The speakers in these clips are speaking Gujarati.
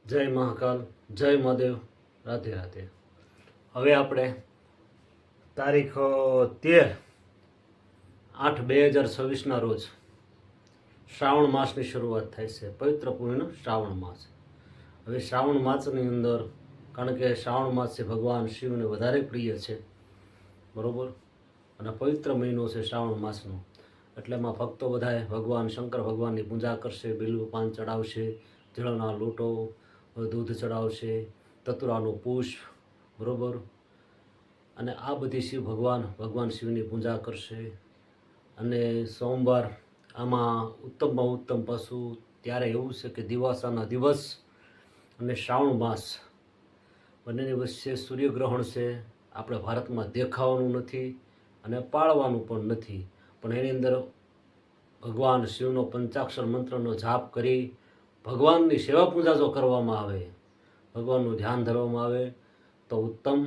જય મહાકાલ, જય મહાદેવ, રાધે રાધે. હવે આપણે તારીખ 13/8/2026ના રોજ શ્રાવણ માસની શરૂઆત થાય છે. પવિત્ર પૂર્ણ શ્રાવણ માસ. હવે શ્રાવણ માસની અંદર, કારણ કે શ્રાવણ માસ છે ભગવાન શિવને વધારે પ્રિય છે, બરોબર, અને પવિત્ર મહિનો છે શ્રાવણ માસનો. એટલે એમાં ભક્તો બધાએ ભગવાન શંકર ભગવાનની પૂજા કરશે, બિલ્વ પાન ચડાવશે, જળના લોટો, દૂધ ચડાવશે, તતુરાનું પુષ્પ, બરોબર, અને આ બધી ભગવાન શિવની પૂજા કરશે. અને સોમવાર આમાં ઉત્તમમાં ઉત્તમ પશુ ત્યારે એવું છે કે દિવાસાના દિવસ અને શ્રાવણ માસ બંનેની વચ્ચે સૂર્યગ્રહણ છે. આપણે ભારતમાં દેખાવાનું નથી અને પાળવાનું પણ નથી, પણ એની અંદર ભગવાન શિવનો પંચાક્ષર મંત્રનો જાપ કરી ભગવાનની સેવા પૂજા જો કરવામાં આવે, ભગવાનનું ધ્યાન ધરવામાં આવે તો ઉત્તમ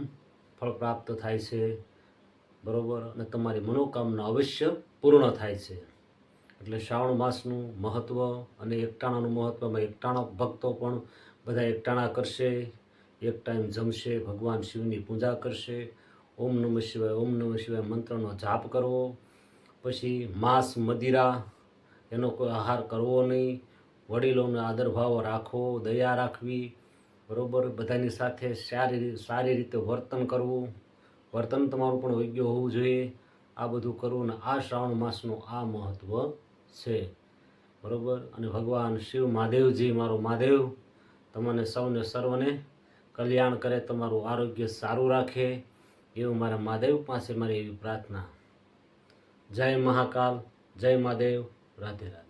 ફળ પ્રાપ્ત થાય છે, બરોબર, અને તમારી મનોકામના અવશ્ય પૂર્ણ થાય છે. એટલે શ્રાવણ માસનું મહત્ત્વ અને એકટાણાનું મહત્ત્વમાં એકટાણા ભક્તો પણ બધા એકટાણા કરશે, એક ટાઈમ જમશે, ભગવાન શિવની પૂજા કરશે, ઓમ નમઃ શિવાય મંત્રનો જાપ કરવો. પછી માંસ મદિરા એનો કોઈ આહાર કરવો નહીં, વડીલોનો આદરભાવ રાખવો, દયા રાખવી, બરોબર, બધાની સાથે સારી રીતે વર્તન કરવું, વર્તન તમારું પણ યોગ્ય હોવું જોઈએ. આ બધું કરવું ને આ શ્રાવણ માસનું આ મહત્ત્વ છે, બરોબર. અને ભગવાન શિવ મહાદેવજી, મારો મહાદેવ તમને સર્વને કલ્યાણ કરે, તમારું આરોગ્ય સારું રાખે, એવું મારા મહાદેવ પાસે મારી એવી પ્રાર્થના. જય મહાકાલ, જય મહાદેવ, રાધે રાધે.